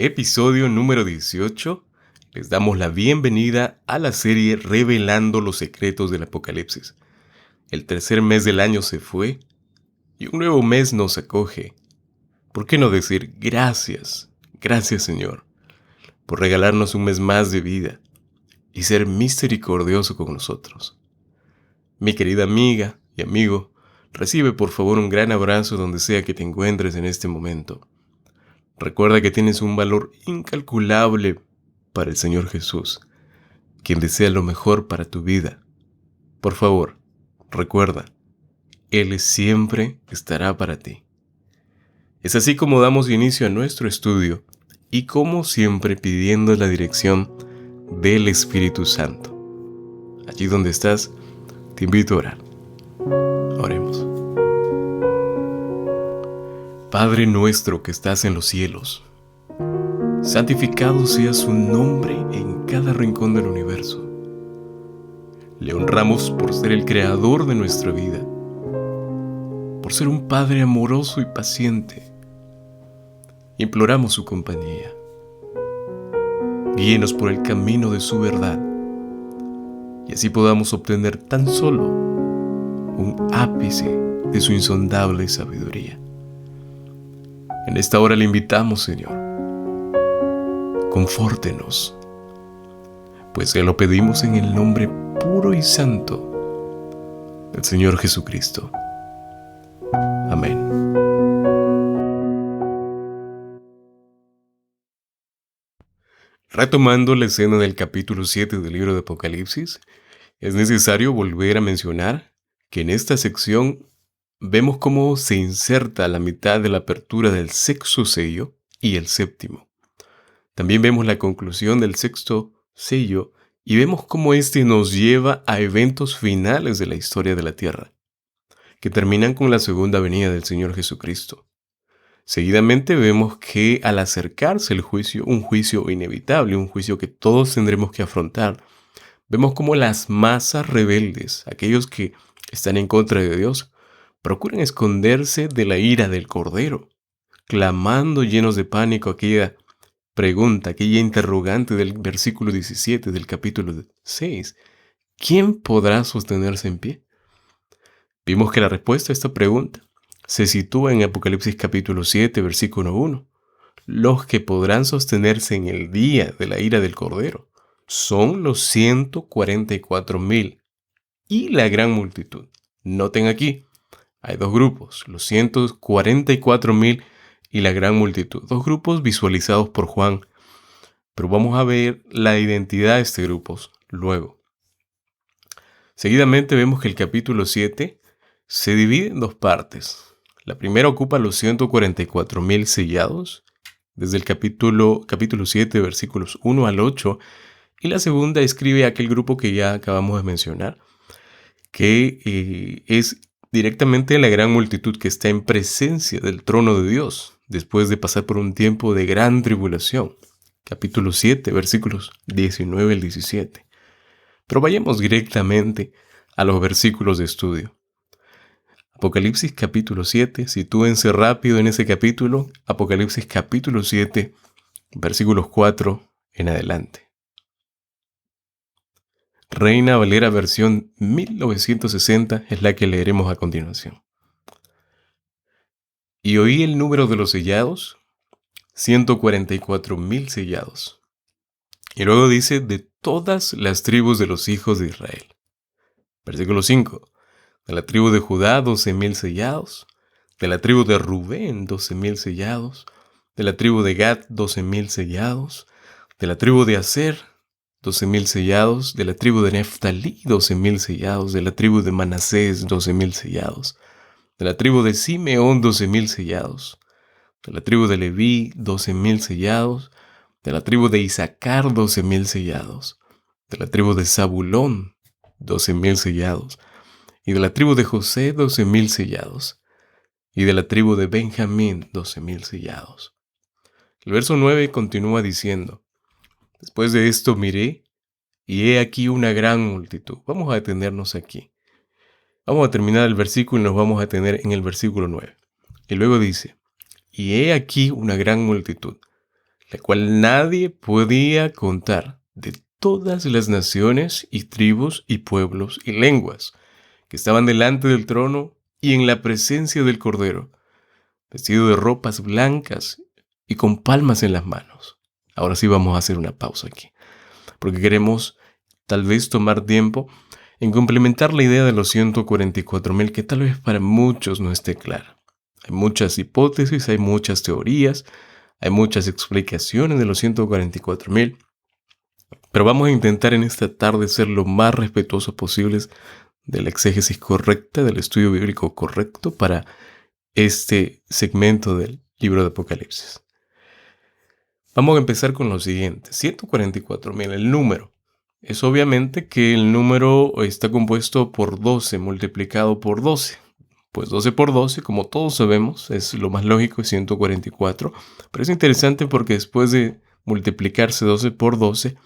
episodio número 18. Les damos la bienvenida a la serie Revelando los secretos del Apocalipsis. El tercer mes del año se fue y un nuevo mes nos acoge. ¿Por qué no decir gracias? Gracias, Señor, por regalarnos un mes más de vida y ser misericordioso con nosotros. Mi querida amiga y amigo, recibe por favor un gran abrazo donde sea que te encuentres en este momento. Recuerda que tienes un valor incalculable para el Señor Jesús, quien desea lo mejor para tu vida. Por favor, recuerda, Él siempre estará para ti. Es así como damos inicio a nuestro estudio y como siempre pidiendo la dirección del Espíritu Santo. Allí donde estás, te invito a orar. Oremos. Padre nuestro que estás en los cielos, santificado sea su nombre en cada rincón del universo. Le honramos por ser el creador de nuestra vida, por ser un Padre amoroso y paciente. Imploramos su compañía. Guíenos por el camino de su verdad y así podamos obtener tan solo un ápice de su insondable sabiduría. En esta hora le invitamos, Señor, confórtenos, pues se lo pedimos en el nombre puro y santo del Señor Jesucristo. Amén. Retomando la escena del capítulo 7 del libro de Apocalipsis, es necesario volver a mencionar que en esta sección vemos cómo se inserta a la mitad de la apertura del sexto sello y el séptimo. También vemos la conclusión del sexto sello y vemos cómo este nos lleva a eventos finales de la historia de la tierra, que terminan con la segunda venida del Señor Jesucristo. Seguidamente vemos que al acercarse el juicio, un juicio inevitable, un juicio que todos tendremos que afrontar, vemos cómo las masas rebeldes, aquellos que están en contra de Dios, procuran esconderse de la ira del Cordero, clamando llenos de pánico aquella pregunta, aquella interrogante del versículo 17 del capítulo 6. ¿Quién podrá sostenerse en pie? Vimos que la respuesta a esta pregunta se sitúa en Apocalipsis capítulo 7, versículo 1. Los que podrán sostenerse en el día de la ira del Cordero son los 144,000 y la gran multitud. Noten aquí, hay dos grupos, los 144,000 y la gran multitud. Dos grupos visualizados por Juan, pero vamos a ver la identidad de estos grupos luego. Seguidamente vemos que el capítulo 7 se divide en dos partes. La primera ocupa los 144,000 sellados, desde el capítulo 7, versículos 1 al 8, y la segunda escribe aquel grupo que ya acabamos de mencionar, que es directamente la gran multitud que está en presencia del trono de Dios, después de pasar por un tiempo de gran tribulación. Capítulo 7, versículos 19 al 17. Pero vayamos directamente a los versículos de estudio. Apocalipsis capítulo 7, sitúense rápido en ese capítulo, Apocalipsis capítulo 7, versículos 4 en adelante. Reina Valera versión 1960 es la que leeremos a continuación. Y oí el número de los sellados, 144,000 sellados. Y luego dice, de todas las tribus de los hijos de Israel. Versículo 5. De la tribu de Judá, 12,000 sellados. De la tribu de Rubén, 12,000 sellados. De la tribu de Gad, 12,000 sellados. De la tribu de Aser, 12,000 sellados. De la tribu de Neftalí, 12,000 sellados. De la tribu de Manasés, 12,000 sellados. De la tribu de Simeón, 12,000 sellados. De la tribu de Leví, 12,000 sellados. De la tribu de Isaacar, 12,000 sellados. De la tribu de Zabulón, 12,000 sellados. Y de la tribu de José, 12,000 sellados. Y de la tribu de Benjamín, 12,000 sellados. El verso 9 continúa diciendo, después de esto miré, y he aquí una gran multitud. Vamos a detenernos aquí. Vamos a terminar el versículo y nos vamos a detener en el versículo 9. Y luego dice, y he aquí una gran multitud, la cual nadie podía contar, de todas las naciones y tribus y pueblos y lenguas que estaban delante del trono y en la presencia del Cordero, vestido de ropas blancas y con palmas en las manos. Ahora sí vamos a hacer una pausa aquí, porque queremos tal vez tomar tiempo en complementar la idea de los 144,000 que tal vez para muchos no esté clara. Hay muchas hipótesis, hay muchas teorías, hay muchas explicaciones de los 144,000, pero vamos a intentar en esta tarde ser lo más respetuosos posibles de la exégesis correcta, del estudio bíblico correcto para este segmento del libro de Apocalipsis. Vamos a empezar con lo siguiente. 144,000, el número. Es obviamente que el número está compuesto por 12 multiplicado por 12. Pues 12 por 12, como todos sabemos, es lo más lógico, es 144. Pero es interesante porque después de multiplicarse 12 por 12,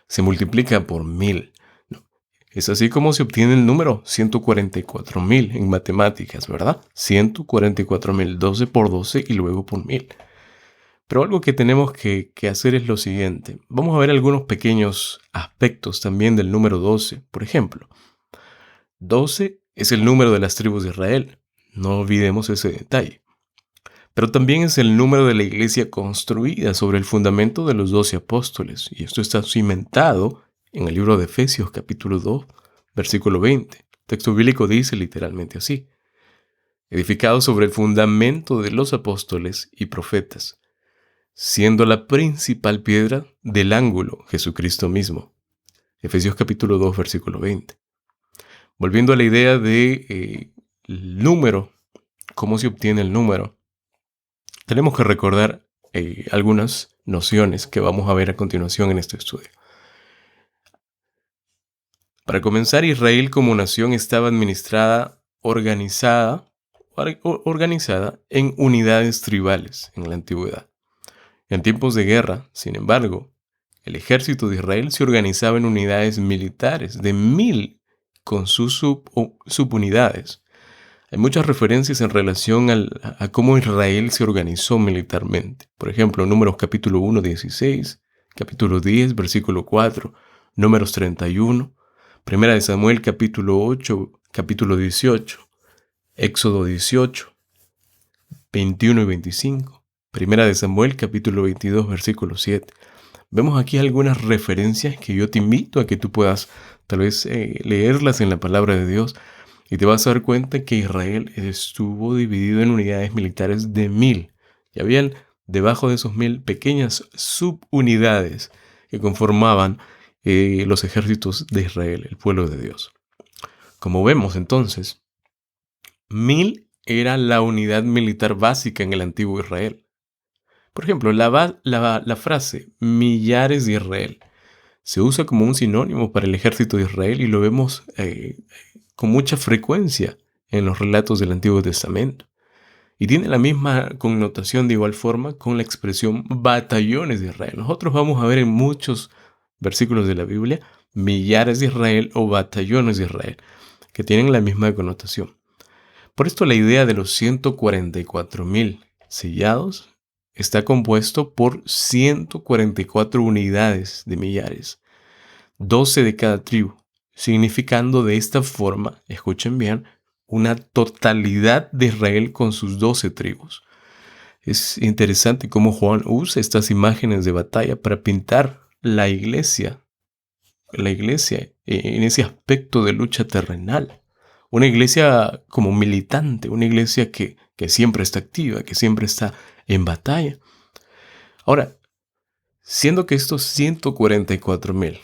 se multiplica por 1000. No, es así como se obtiene el número 144,000 en matemáticas, ¿verdad? 144,000, 12 por 12 y luego por 1000. Pero algo que tenemos que hacer es lo siguiente. Vamos a ver algunos pequeños aspectos también del número 12. Por ejemplo, 12 es el número de las tribus de Israel. No olvidemos ese detalle. Pero también es el número de la iglesia construida sobre el fundamento de los 12 apóstoles. Y esto está cimentado en el libro de Efesios capítulo 2, versículo 20. El texto bíblico dice literalmente así: edificado sobre el fundamento de los apóstoles y profetas, siendo la principal piedra del ángulo Jesucristo mismo. Efesios capítulo 2, versículo 20. Volviendo a la idea de el número, cómo se obtiene el número, tenemos que recordar algunas nociones que vamos a ver a continuación en este estudio. Para comenzar, Israel como nación estaba organizada en unidades tribales en la antigüedad. En tiempos de guerra, sin embargo, el ejército de Israel se organizaba en unidades militares de 1000 con sus subunidades. Hay muchas referencias en relación a cómo Israel se organizó militarmente. Por ejemplo, Números capítulo 1, 16, capítulo 10, versículo 4, Números 31, Primera de Samuel capítulo 8, capítulo 18, Éxodo 18, 21 y 25. Primera de Samuel, capítulo 22, versículo 7. Vemos aquí algunas referencias que yo te invito a que tú puedas tal vez leerlas en la palabra de Dios, y te vas a dar cuenta que Israel estuvo dividido en unidades militares de 1000. Y habían debajo de esos 1000 pequeñas subunidades que conformaban los ejércitos de Israel, el pueblo de Dios. Como vemos entonces, 1000 era la unidad militar básica en el antiguo Israel. Por ejemplo, la frase millares de Israel se usa como un sinónimo para el ejército de Israel y lo vemos con mucha frecuencia en los relatos del Antiguo Testamento. Y tiene la misma connotación de igual forma con la expresión batallones de Israel. Nosotros vamos a ver en muchos versículos de la Biblia millares de Israel o batallones de Israel, que tienen la misma connotación. Por esto la idea de los 144,000 sellados está compuesto por 144 unidades de millares, 12 de cada tribu, significando de esta forma, escuchen bien, una totalidad de Israel con sus 12 tribus. Es interesante cómo Juan usa estas imágenes de batalla para pintar la iglesia en ese aspecto de lucha terrenal. Una iglesia como militante, una iglesia que siempre está activa, que siempre está en batalla. Ahora, siendo que estos 144,000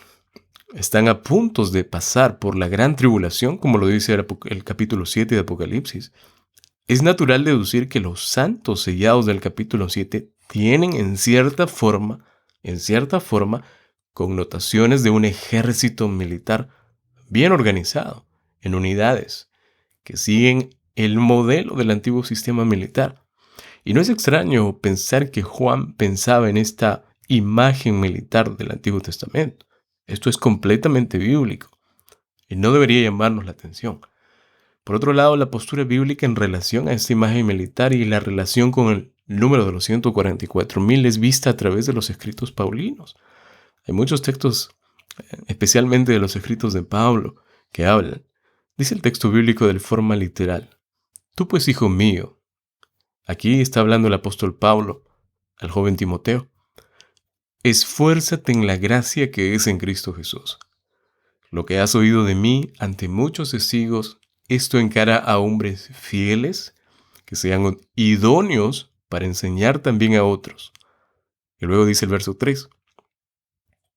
están a punto de pasar por la gran tribulación, como lo dice el capítulo 7 de Apocalipsis, es natural deducir que los santos sellados del capítulo 7 tienen en cierta forma, connotaciones de un ejército militar bien organizado, en unidades, que siguen el modelo del antiguo sistema militar. Y no es extraño pensar que Juan pensaba en esta imagen militar del Antiguo Testamento. Esto es completamente bíblico y no debería llamarnos la atención. Por otro lado, la postura bíblica en relación a esta imagen militar y la relación con número de los 144,000 es vista a través de los escritos paulinos. Hay muchos textos, especialmente de los escritos de Pablo, que hablan. Dice el texto bíblico de forma literal: tú pues, hijo mío. Aquí está hablando el apóstol Pablo al joven Timoteo. Esfuérzate en la gracia que es en Cristo Jesús. Lo que has oído de mí ante muchos testigos, esto encara a hombres fieles, que sean idóneos para enseñar también a otros. Y luego dice el verso 3.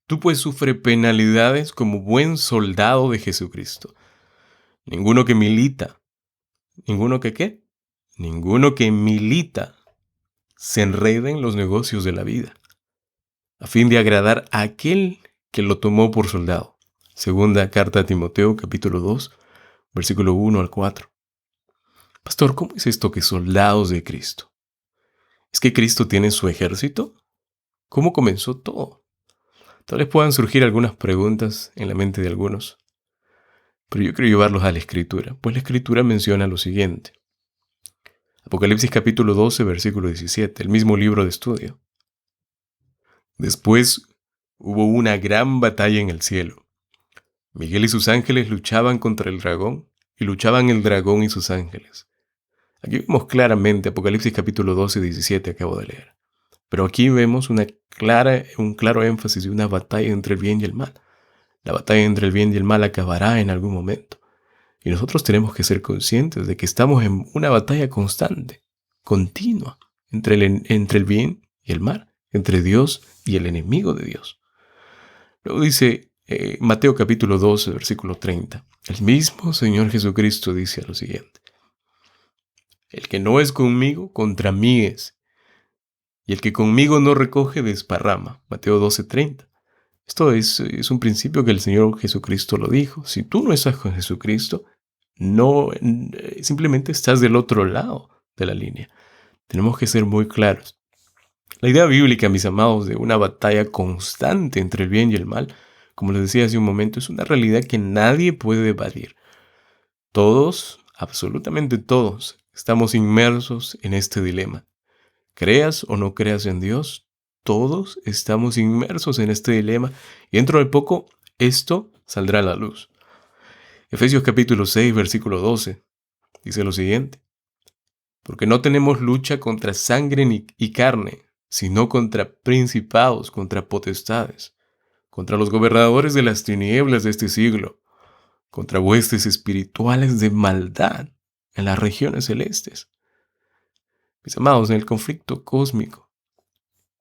Tú pues sufre penalidades como buen soldado de Jesucristo. Ninguno que milita. ¿Ninguno que qué? Ninguno que milita se enreda en los negocios de la vida, a fin de agradar a aquel que lo tomó por soldado. Segunda carta a Timoteo, capítulo 2, versículo 1 al 4. Pastor, ¿cómo es esto que soldados de Cristo? ¿Es que Cristo tiene su ejército? ¿Cómo comenzó todo? Tal vez puedan surgir algunas preguntas en la mente de algunos, pero yo quiero llevarlos a la Escritura, pues la Escritura menciona lo siguiente. Apocalipsis capítulo 12, versículo 17, el mismo libro de estudio. Después hubo una gran batalla en el cielo. Miguel y sus ángeles luchaban contra el dragón, y luchaban el dragón y sus ángeles. Aquí vemos claramente Apocalipsis capítulo 12, 17, acabo de leer. Pero aquí vemos un claro énfasis de una batalla entre el bien y el mal. La batalla entre el bien y el mal acabará en algún momento. Y nosotros tenemos que ser conscientes de que estamos en una batalla constante, continua, entre el bien y el mal, entre Dios y el enemigo de Dios. Luego dice Mateo capítulo 12, versículo 30. El mismo Señor Jesucristo dice lo siguiente: el que no es conmigo, contra mí es. Y el que conmigo no recoge, desparrama. Mateo 12, 30. Esto es un principio que el Señor Jesucristo lo dijo. Si tú no estás con Jesucristo, simplemente estás del otro lado de la línea. Tenemos que ser muy claros. La idea bíblica, mis amados, de una batalla constante entre el bien y el mal, como les decía hace un momento, es una realidad que nadie puede evadir. Todos, absolutamente todos, estamos inmersos en este dilema. Creas o no creas en Dios, todos estamos inmersos en este dilema y dentro de poco esto saldrá a la luz. Efesios capítulo 6, versículo 12, dice lo siguiente: porque no tenemos lucha contra sangre y carne, sino contra principados, contra potestades, contra los gobernadores de las tinieblas de este siglo, contra huestes espirituales de maldad en las regiones celestes. Mis amados, en el conflicto cósmico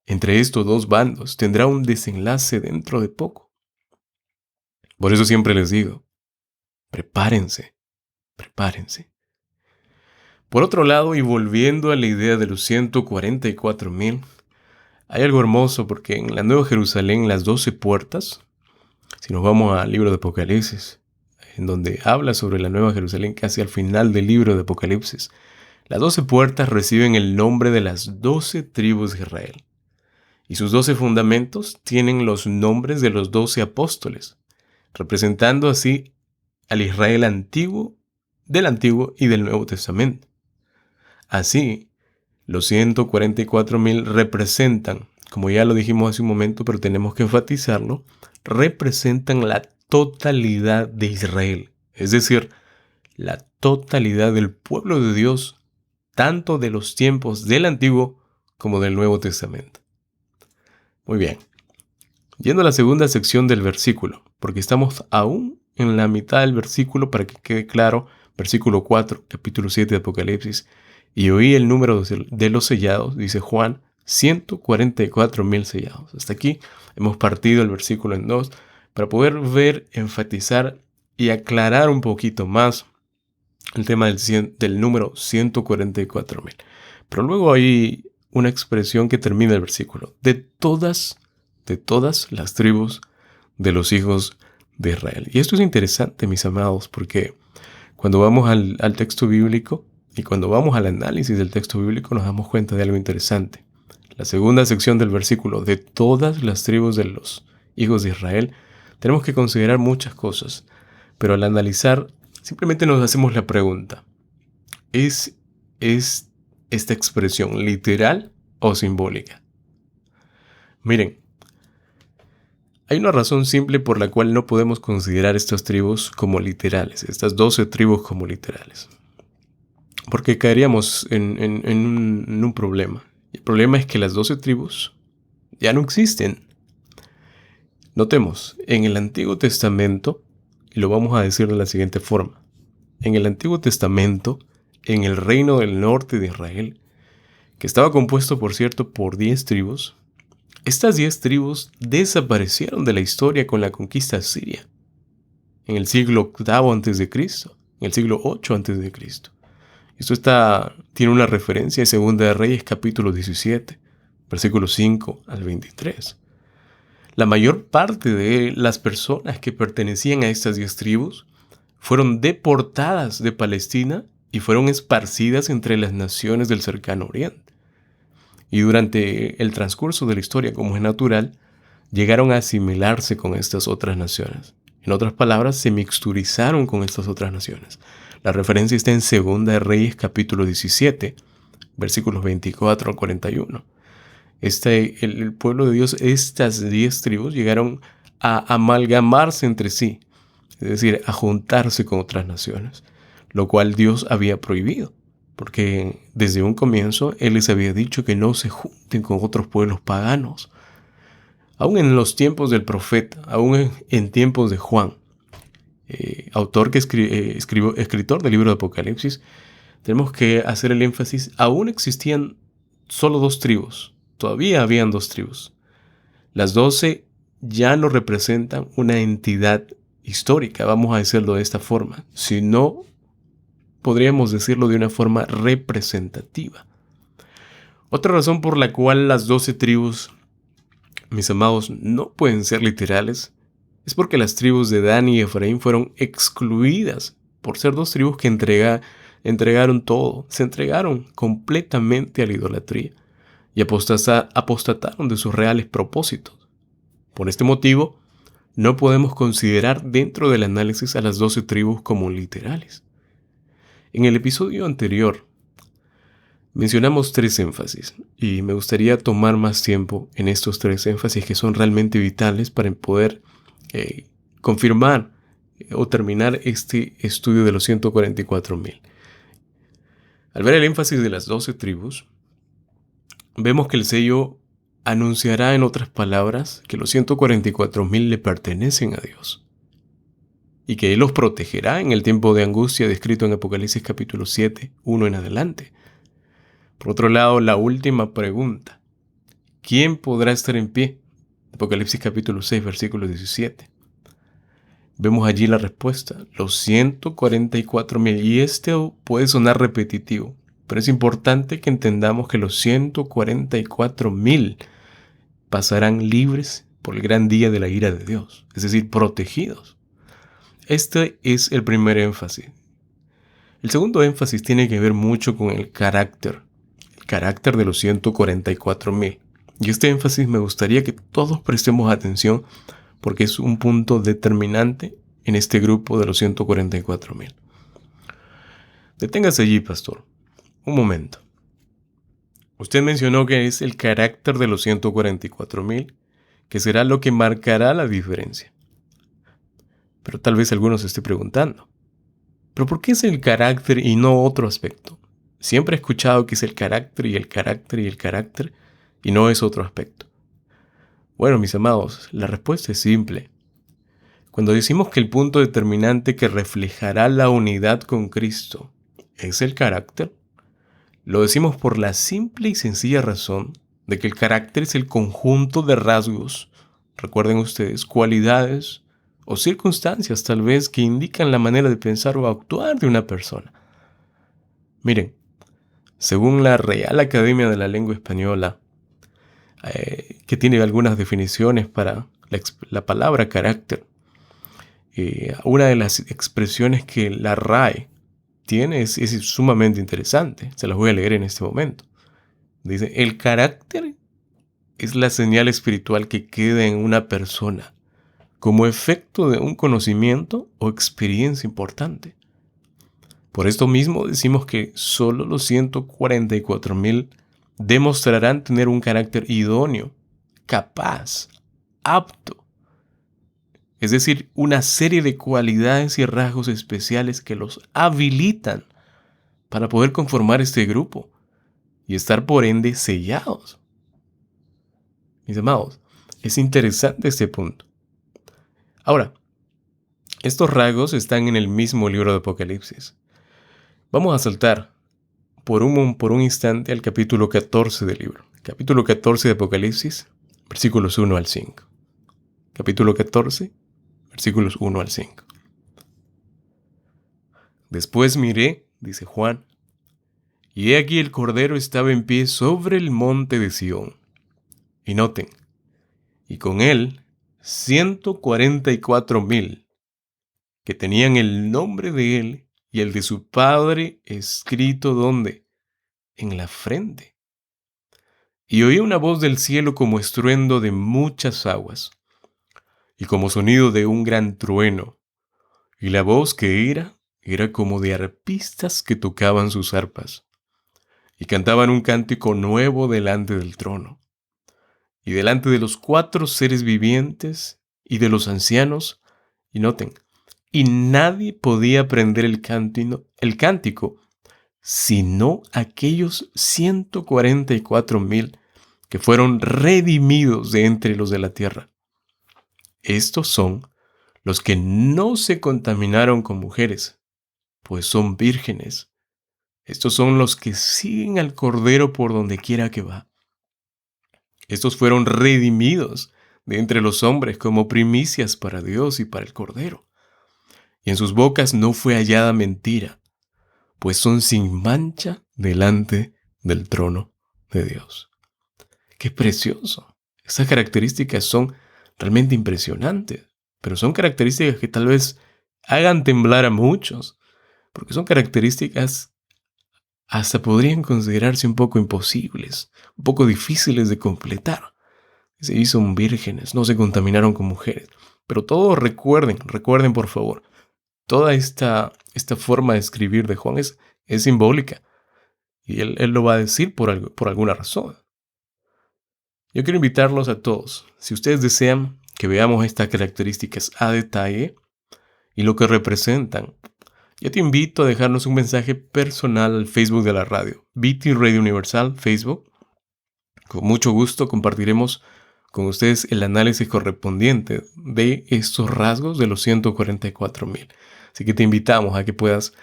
entre estos dos bandos tendrá un desenlace dentro de poco. Por eso siempre les digo, prepárense, prepárense. Por otro lado, y volviendo a la idea de los 144,000, hay algo hermoso porque en la Nueva Jerusalén, las 12 puertas, si nos vamos al libro de Apocalipsis, en donde habla sobre la Nueva Jerusalén casi al final del libro de Apocalipsis, las 12 puertas reciben el nombre de las 12 tribus de Israel. Y sus 12 fundamentos tienen los nombres de los 12 apóstoles, representando así al Israel antiguo, del Antiguo y del Nuevo Testamento. Así, los 144,000 representan, como ya lo dijimos hace un momento, pero tenemos que enfatizarlo, representan la totalidad de Israel, es decir, la totalidad del pueblo de Dios, tanto de los tiempos del Antiguo como del Nuevo Testamento. Muy bien, yendo a la segunda sección del versículo, porque estamos aún en la mitad del versículo para que quede claro, versículo 4, capítulo 7 de Apocalipsis, y oí el número de los sellados, dice Juan, 144,000 sellados. Hasta aquí hemos partido el versículo en dos para poder ver, enfatizar y aclarar un poquito más el tema del número 144,000. Pero luego hay una expresión que termina el versículo: de todas las tribus de los hijos de Israel. Y esto es interesante, mis amados, porque cuando vamos al texto bíblico y cuando vamos al análisis del texto bíblico nos damos cuenta de algo interesante. La segunda sección del versículo, de todas las tribus de los hijos de Israel, tenemos que considerar muchas cosas, pero al analizar simplemente nos hacemos la pregunta: ¿es esta expresión, literal o simbólica? Miren, hay una razón simple por la cual no podemos considerar estas tribus como literales, estas 12 tribus como literales. Porque caeríamos en un problema. El problema es que las 12 tribus ya no existen. Notemos, en el Antiguo Testamento, y lo vamos a decir de la siguiente forma, en el Antiguo Testamento, en el reino del norte de Israel, que estaba compuesto, por cierto, por 10 tribus, estas 10 tribus desaparecieron de la historia con la conquista asiria, en el siglo VIII a.C., en el siglo VIII a.C. Esto tiene una referencia en Segunda de Reyes, capítulo 17, versículos 5 al 23. La mayor parte de las personas que pertenecían a estas 10 tribus fueron deportadas de Palestina y fueron esparcidas entre las naciones del cercano oriente. Y durante el transcurso de la historia, como es natural, llegaron a asimilarse con estas otras naciones. En otras palabras, se mixturizaron con estas otras naciones. La referencia está en Segunda de Reyes, capítulo 17, versículos 24 al 41. El pueblo de Dios, estas 10 tribus, llegaron a amalgamarse entre sí, es decir, a juntarse con otras naciones, lo cual Dios había prohibido, porque desde un comienzo Él les había dicho que no se junten con otros pueblos paganos. Aún en los tiempos del profeta, aún en tiempos de Juan, escritor del libro de Apocalipsis, tenemos que hacer el énfasis, aún existían solo 2 tribus, todavía habían 2 tribus. Las 12 ya no representan una entidad histórica, vamos a decirlo de esta forma, sino podríamos decirlo de una forma representativa. Otra razón por la cual las 12 tribus, mis amados, no pueden ser literales, es porque las tribus de Dan y Efraín fueron excluidas por ser 2 tribus que entregaron todo, se entregaron completamente a la idolatría y apostataron de sus reales propósitos. Por este motivo, no podemos considerar dentro del análisis a las 12 tribus como literales. En el episodio anterior, mencionamos 3 énfasis y me gustaría tomar más tiempo en estos 3 énfasis que son realmente vitales para poder confirmar o terminar este estudio de los 144,000. Al ver el énfasis de las 12 tribus, vemos que el sello anunciará, en otras palabras, que los 144,000 le pertenecen a Dios y que Él los protegerá en el tiempo de angustia descrito en Apocalipsis capítulo 7, 1 en adelante. Por otro lado, la última pregunta: ¿quién podrá estar en pie? Apocalipsis capítulo 6, versículo 17. Vemos allí la respuesta, los 144,000. Y esto puede sonar repetitivo, pero es importante que entendamos que los 144,000 pasarán libres por el gran día de la ira de Dios, es decir, protegidos. Este es el primer énfasis. El segundo énfasis tiene que ver mucho con el carácter de los 144,000. Y este énfasis me gustaría que todos prestemos atención porque es un punto determinante en este grupo de los 144,000. Deténgase allí, pastor. Un momento. Usted mencionó que es el carácter de los 144,000 que será lo que marcará la diferencia. Pero tal vez alguno se esté preguntando, ¿pero por qué es el carácter y no otro aspecto? Siempre he escuchado que es el carácter y el carácter y el carácter y no es otro aspecto. Bueno, mis amados, la respuesta es simple. Cuando decimos que el punto determinante que reflejará la unidad con Cristo es el carácter, lo decimos por la simple y sencilla razón de que el carácter es el conjunto de rasgos, recuerden ustedes, cualidades o circunstancias tal vez que indican la manera de pensar o actuar de una persona. Miren, según la Real Academia de la Lengua Española, que tiene algunas definiciones para la palabra carácter, una de las expresiones que la RAE tiene es sumamente interesante. Se las voy a leer en este momento. Dice, el carácter es la señal espiritual que queda en una persona como efecto de un conocimiento o experiencia importante. Por esto mismo decimos que solo los 144,000 demostrarán tener un carácter idóneo, capaz, apto. Es decir, una serie de cualidades y rasgos especiales que los habilitan para poder conformar este grupo y estar por ende sellados. Mis amados, es interesante este punto. Ahora, estos rasgos están en el mismo libro de Apocalipsis. Vamos a saltar por un instante al capítulo 14 del libro. Capítulo 14 de Apocalipsis, versículos 1 al 5. Capítulo 14, versículos 1 al 5. Después miré, dice Juan, y he aquí el Cordero estaba en pie sobre el monte de Sión. Y noten, y con él 144,000 que tenían el nombre de él y el de su padre escrito ¿dónde? En la frente. Y oí una voz del cielo como estruendo de muchas aguas, y como sonido de un gran trueno, y la voz que era como de arpistas que tocaban sus arpas, y cantaban un cántico nuevo delante del trono, y delante de los 4 seres vivientes, y de los ancianos, y noten, y nadie podía aprender el cántico, sino aquellos 144,000 que fueron redimidos de entre los de la tierra. Estos son los que no se contaminaron con mujeres, pues son vírgenes. Estos son los que siguen al Cordero por donde quiera que va. Estos fueron redimidos de entre los hombres como primicias para Dios y para el Cordero. Y en sus bocas no fue hallada mentira, pues son sin mancha delante del trono de Dios. ¡Qué precioso! Esas características son realmente impresionantes, pero son características que tal vez hagan temblar a muchos, porque son características hasta podrían considerarse un poco imposibles, un poco difíciles de completar. Se hizo vírgenes, no se contaminaron con mujeres. Pero todos recuerden por favor, toda esta forma de escribir de Juan es simbólica. Y él lo va a decir por alguna razón. Yo quiero invitarlos a todos, si ustedes desean que veamos estas características a detalle y lo que representan, yo te invito a dejarnos un mensaje personal al Facebook de la radio, BT Radio Universal, Facebook. Con mucho gusto compartiremos con ustedes el análisis correspondiente de estos rasgos de los 144,000. Así que te invitamos a que puedas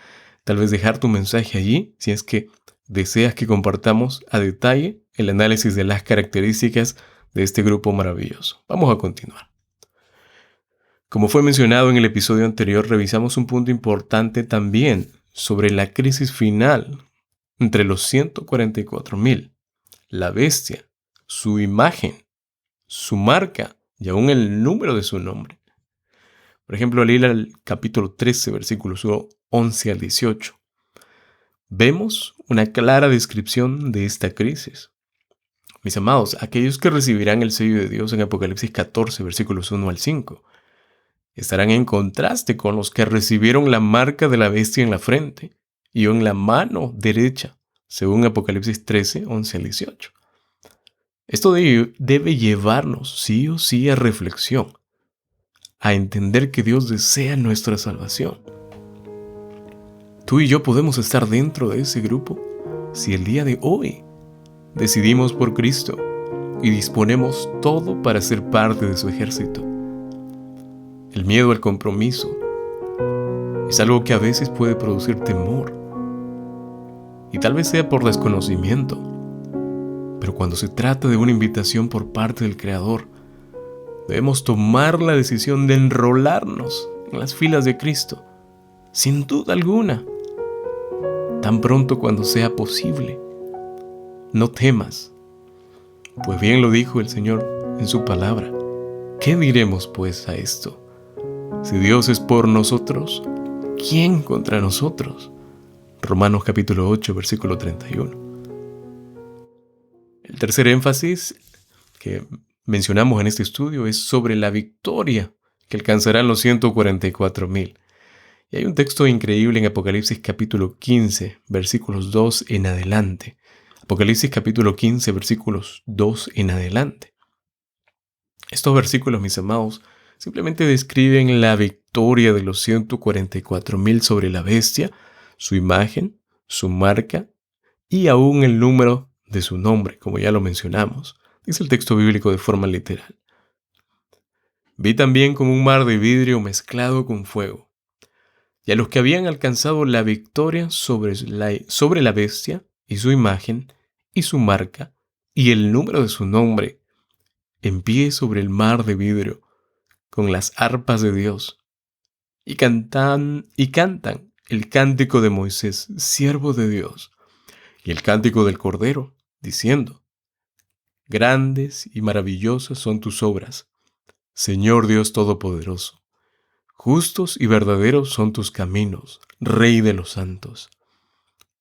tal vez dejar tu mensaje allí, si es que deseas que compartamos a detalle el análisis de las características de este grupo maravilloso. Vamos a continuar. Como fue mencionado en el episodio anterior, revisamos un punto importante también sobre la crisis final entre los 144,000, la bestia, su imagen, su marca y aún el número de su nombre. Por ejemplo, al ir al capítulo 13, versículos 11 al 18, vemos una clara descripción de esta crisis. Mis amados, aquellos que recibirán el sello de Dios en Apocalipsis 14, versículos 1 al 5, estarán en contraste con los que recibieron la marca de la bestia en la frente y en la mano derecha, según Apocalipsis 13, 11 al 18. Esto debe llevarnos sí o sí a reflexión, a entender que Dios desea nuestra salvación. Tú y yo podemos estar dentro de ese grupo si el día de hoy decidimos por Cristo y disponemos todo para ser parte de su ejército. El miedo al compromiso es algo que a veces puede producir temor, y tal vez sea por desconocimiento, pero cuando se trata de una invitación por parte del Creador, debemos tomar la decisión de enrolarnos en las filas de Cristo, sin duda alguna, tan pronto cuando sea posible. No temas, pues bien lo dijo el Señor en su palabra. ¿Qué diremos pues a esto? Si Dios es por nosotros, ¿quién contra nosotros? Romanos capítulo 8, versículo 31. El tercer énfasis que mencionamos en este estudio es sobre la victoria que alcanzarán los 144,000. Y hay un texto increíble en Apocalipsis capítulo 15, versículos 2 en adelante. Apocalipsis capítulo 15, versículos 2 en adelante. Estos versículos, mis amados, simplemente describen la victoria de los 144,000 sobre la bestia, su imagen, su marca y aún el número de su nombre, como ya lo mencionamos. Dice el texto bíblico de forma literal. Vi también como un mar de vidrio mezclado con fuego, y a los que habían alcanzado la victoria sobre la bestia y su imagen y su marca y el número de su nombre, en pie sobre el mar de vidrio, con las arpas de Dios, y cantan el cántico de Moisés, siervo de Dios, y el cántico del Cordero, diciendo: Grandes y maravillosas son tus obras, Señor Dios Todopoderoso. Justos y verdaderos son tus caminos, Rey de los santos.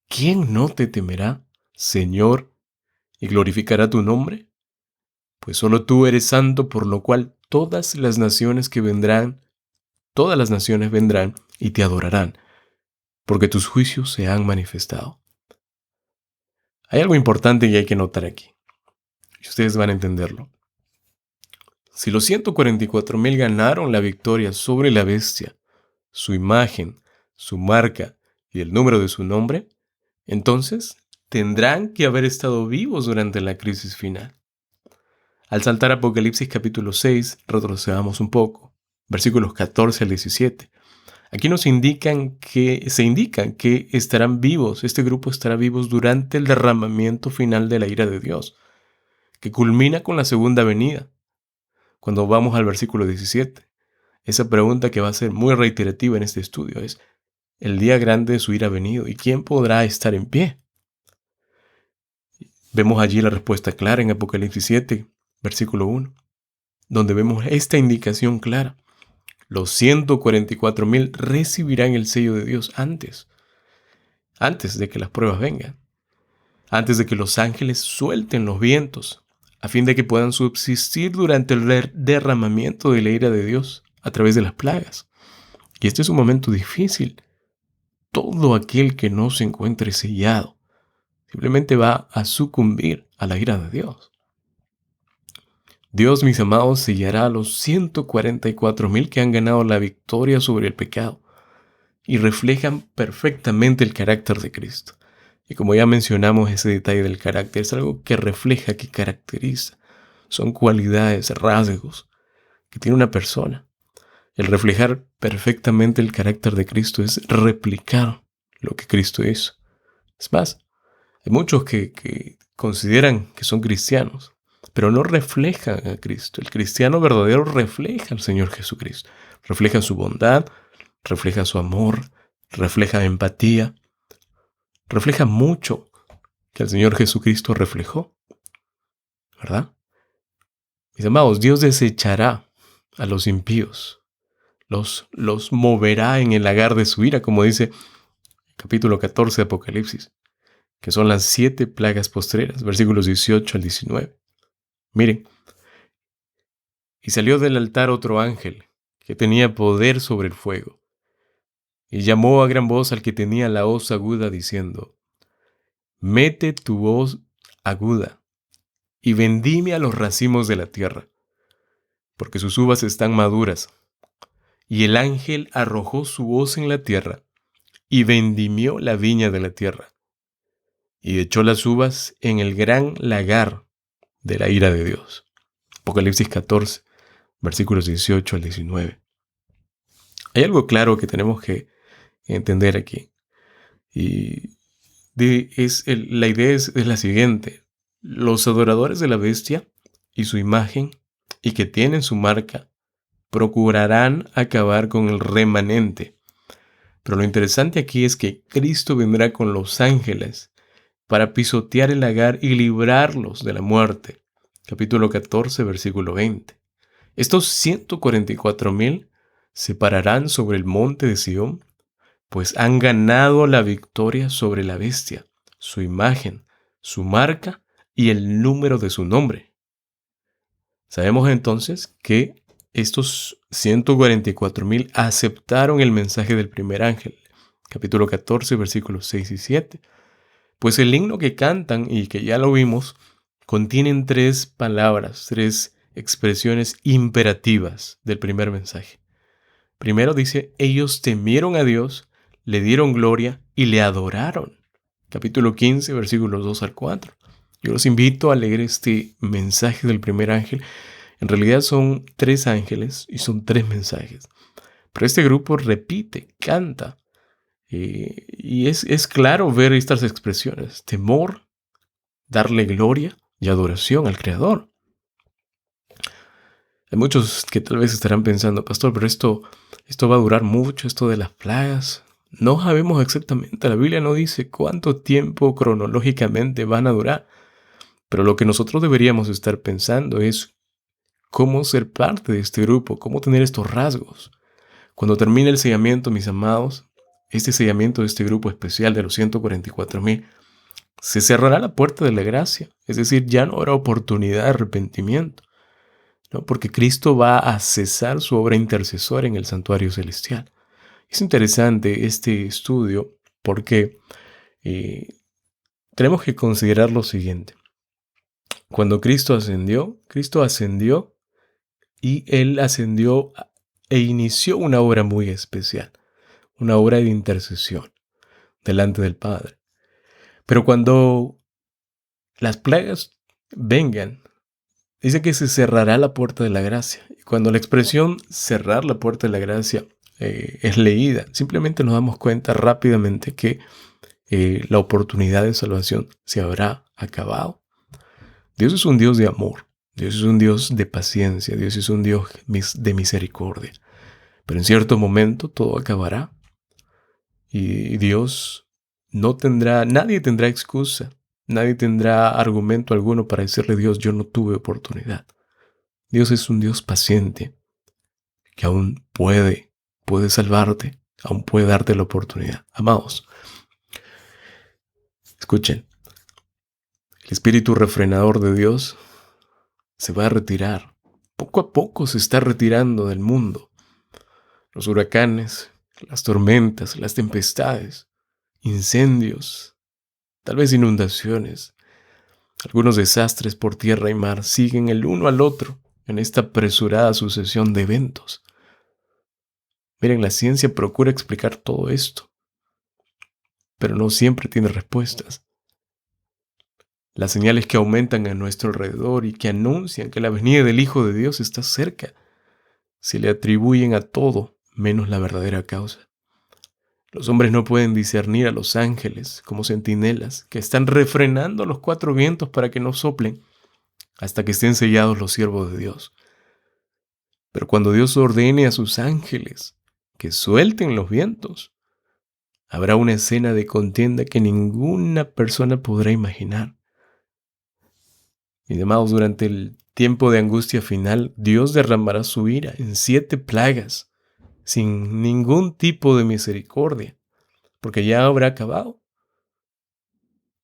¿Quién no te temerá, Señor, y glorificará tu nombre? Pues solo tú eres santo, por lo cual todas las naciones vendrán y te adorarán, porque tus juicios se han manifestado. Hay algo importante que hay que notar aquí, y ustedes van a entenderlo. Si los 144,000 ganaron la victoria sobre la bestia, su imagen, su marca y el número de su nombre, entonces tendrán que haber estado vivos durante la crisis final. Al saltar a Apocalipsis capítulo 6, retrocedamos un poco, versículos 14 al 17. Aquí se indican que estarán vivos, este grupo estará vivos durante el derramamiento final de la ira de Dios, que culmina con la segunda venida. Cuando vamos al versículo 17, esa pregunta que va a ser muy reiterativa en este estudio es: el día grande de su ira ha venido, ¿y quién podrá estar en pie? Vemos allí la respuesta clara en Apocalipsis 7, versículo 1, donde vemos esta indicación clara. Los 144,000 recibirán el sello de Dios antes de que las pruebas vengan, antes de que los ángeles suelten los vientos, a fin de que puedan subsistir durante el derramamiento de la ira de Dios a través de las plagas. Y este es un momento difícil. Todo aquel que no se encuentre sellado simplemente va a sucumbir a la ira de Dios. Dios, mis amados, sellará a los 144,000 que han ganado la victoria sobre el pecado y reflejan perfectamente el carácter de Cristo. Y como ya mencionamos, ese detalle del carácter es algo que refleja, que caracteriza. Son cualidades, rasgos que tiene una persona. El reflejar perfectamente el carácter de Cristo es replicar lo que Cristo hizo. Es más, hay muchos que consideran que son cristianos, pero no reflejan a Cristo. El cristiano verdadero refleja al Señor Jesucristo. Refleja su bondad, refleja su amor, refleja empatía, refleja mucho que el Señor Jesucristo reflejó, ¿verdad? Mis amados, Dios desechará a los impíos, los moverá en el lagar de su ira, como dice capítulo 14 de Apocalipsis, que son las 7 plagas postreras, versículos 18 al 19. Miren: y salió del altar otro ángel, que tenía poder sobre el fuego, y llamó a gran voz al que tenía la hoz aguda, diciendo: mete tu hoz aguda, y vendimia los racimos de la tierra, porque sus uvas están maduras. Y el ángel arrojó su hoz en la tierra, y vendimió la viña de la tierra, y echó las uvas en el gran lagar de la ira de Dios. Apocalipsis 14, versículos 18 al 19. Hay algo claro que tenemos que entender aquí. Y la idea es la siguiente: los adoradores de la bestia y su imagen, y que tienen su marca, procurarán acabar con el remanente. Pero lo interesante aquí es que Cristo vendrá con los ángeles para pisotear el lagar y librarlos de la muerte. Capítulo 14, versículo 20. Estos 144,000 se pararán sobre el monte de Sión, pues han ganado la victoria sobre la bestia, su imagen, su marca y el número de su nombre. Sabemos entonces que estos 144,000 aceptaron el mensaje del primer ángel. Capítulo 14, versículos 6 y 7. Pues el himno que cantan, y que ya lo vimos, contienen tres palabras, tres expresiones imperativas del primer mensaje. Primero dice, ellos temieron a Dios, le dieron gloria y le adoraron. Capítulo 15, versículos 2 al 4. Yo los invito a leer este mensaje del primer ángel. En realidad son tres ángeles y son tres mensajes. Pero este grupo repite, canta. Y es claro ver estas expresiones. Temor, darle gloria y adoración al Creador. Hay muchos que tal vez estarán pensando, pastor, pero esto va a durar mucho, esto de las plagas. No sabemos exactamente, la Biblia no dice cuánto tiempo cronológicamente van a durar. Pero lo que nosotros deberíamos estar pensando es cómo ser parte de este grupo, cómo tener estos rasgos. Cuando termine el sellamiento, mis amados, este sellamiento de este grupo especial de los 144,000, se cerrará la puerta de la gracia. Es decir, ya no habrá oportunidad de arrepentimiento, ¿no? Porque Cristo va a cesar su obra intercesora en el santuario celestial. Es interesante este estudio porque tenemos que considerar lo siguiente. Cuando Cristo ascendió y Él ascendió e inició una obra muy especial, una obra de intercesión delante del Padre. Pero cuando las plagas vengan, dice que se cerrará la puerta de la gracia. Y cuando la expresión cerrar la puerta de la gracia es leída, simplemente nos damos cuenta rápidamente que la oportunidad de salvación se habrá acabado. Dios es un Dios de amor, Dios es un Dios de paciencia, Dios es un Dios de misericordia. Pero en cierto momento todo acabará y Dios nadie tendrá excusa, nadie tendrá argumento alguno para decirle a Dios, yo no tuve oportunidad. Dios es un Dios paciente que aún puede salvarte, aún puede darte la oportunidad. Amados, escuchen, el espíritu refrenador de Dios se va a retirar. Poco a poco se está retirando del mundo. Los huracanes, las tormentas, las tempestades, incendios, tal vez inundaciones, algunos desastres por tierra y mar siguen el uno al otro en esta apresurada sucesión de eventos. Miren, la ciencia procura explicar todo esto, pero no siempre tiene respuestas. Las señales que aumentan a nuestro alrededor y que anuncian que la venida del Hijo de Dios está cerca, se le atribuyen a todo menos la verdadera causa. Los hombres no pueden discernir a los ángeles como centinelas que están refrenando los cuatro vientos para que no soplen hasta que estén sellados los siervos de Dios. Pero cuando Dios ordene a sus ángeles que suelten los vientos, habrá una escena de contienda que ninguna persona podrá imaginar. Mis amados, durante el tiempo de angustia final, Dios derramará su ira en 7 plagas, sin ningún tipo de misericordia, porque ya habrá acabado.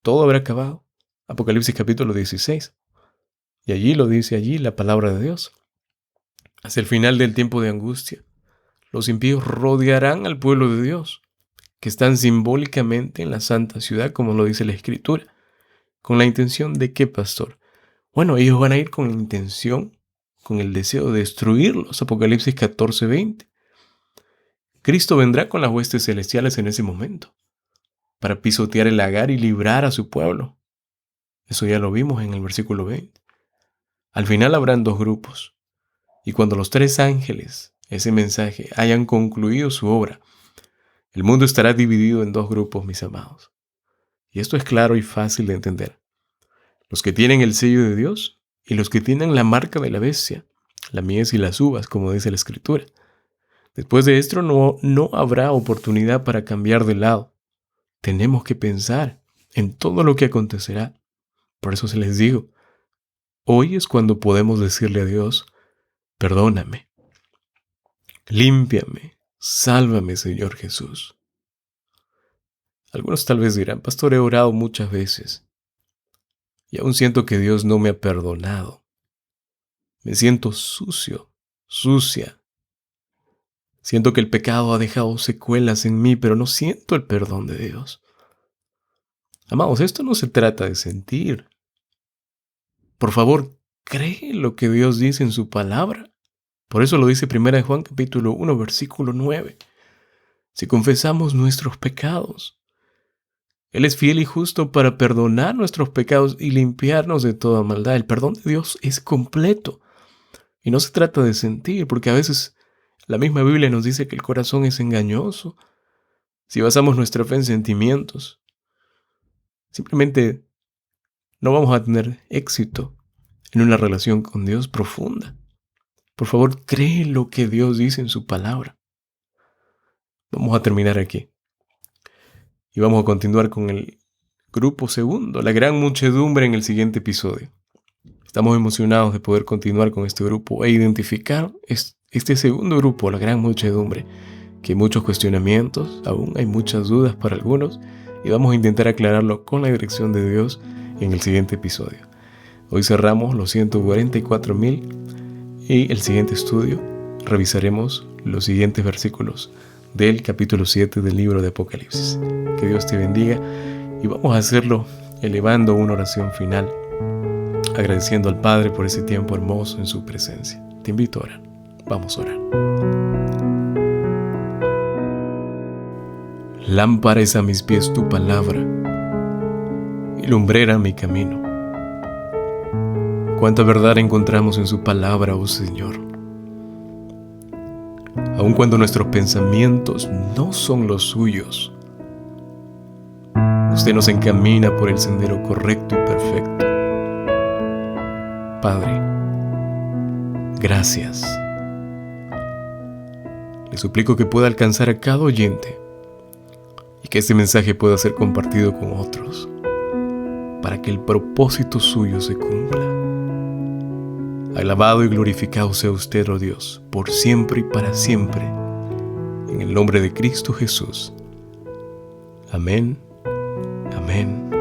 Todo habrá acabado. Apocalipsis capítulo 16. Y allí lo dice la palabra de Dios. Hacia el final del tiempo de angustia, los impíos rodearán al pueblo de Dios, que están simbólicamente en la santa ciudad, como lo dice la Escritura. ¿Con la intención de qué, pastor? Bueno, ellos van a ir con la intención, con el deseo de destruirlos. Apocalipsis 14:20. Cristo vendrá con las huestes celestiales en ese momento, para pisotear el lagar y librar a su pueblo. Eso ya lo vimos en el versículo 20. Al final habrán 2 grupos. Y cuando los 3 ángeles, ese mensaje, hayan concluido su obra, el mundo estará dividido en 2 grupos, mis amados. Y esto es claro y fácil de entender. Los que tienen el sello de Dios y los que tienen la marca de la bestia, la mies y las uvas, como dice la Escritura. Después de esto no habrá oportunidad para cambiar de lado. Tenemos que pensar en todo lo que acontecerá. Por eso se les digo, hoy es cuando podemos decirle a Dios, perdóname, límpiame, sálvame, Señor Jesús. Algunos tal vez dirán, pastor, he orado muchas veces y aún siento que Dios no me ha perdonado. Me siento sucio, sucia, Siento que el pecado ha dejado secuelas en mí, pero no siento el perdón de Dios. Amados, esto no se trata de sentir. Por favor, cree lo que Dios dice en su palabra. Por eso lo dice 1 Juan capítulo 1, versículo 9. Si confesamos nuestros pecados, Él es fiel y justo para perdonar nuestros pecados y limpiarnos de toda maldad. El perdón de Dios es completo. Y no se trata de sentir, porque a veces la misma Biblia nos dice que el corazón es engañoso. Si basamos nuestra fe en sentimientos, simplemente no vamos a tener éxito en una relación con Dios profunda. Por favor, cree lo que Dios dice en su palabra. Vamos a terminar aquí. Y vamos a continuar con el grupo segundo, la gran muchedumbre, en el siguiente episodio. Estamos emocionados de poder continuar con este grupo e identificar este segundo grupo, la gran muchedumbre, que hay muchos cuestionamientos, aún hay muchas dudas para algunos, y vamos a intentar aclararlo con la dirección de Dios en el siguiente episodio. Hoy cerramos los 144,000 y el siguiente estudio revisaremos los siguientes versículos del capítulo 7 del libro de Apocalipsis. Que Dios te bendiga y vamos a hacerlo elevando una oración final, agradeciendo al Padre por ese tiempo hermoso en su presencia. Te invito a orar. Vamos a orar. Lámpara es a mis pies tu palabra y lumbrera mi camino. Cuánta verdad encontramos en su palabra, oh Señor. Aun cuando nuestros pensamientos no son los suyos, usted nos encamina por el sendero correcto y perfecto. Padre, gracias. Le suplico que pueda alcanzar a cada oyente y que este mensaje pueda ser compartido con otros para que el propósito suyo se cumpla. Alabado y glorificado sea usted, oh Dios, por siempre y para siempre, en el nombre de Cristo Jesús. Amén, amén.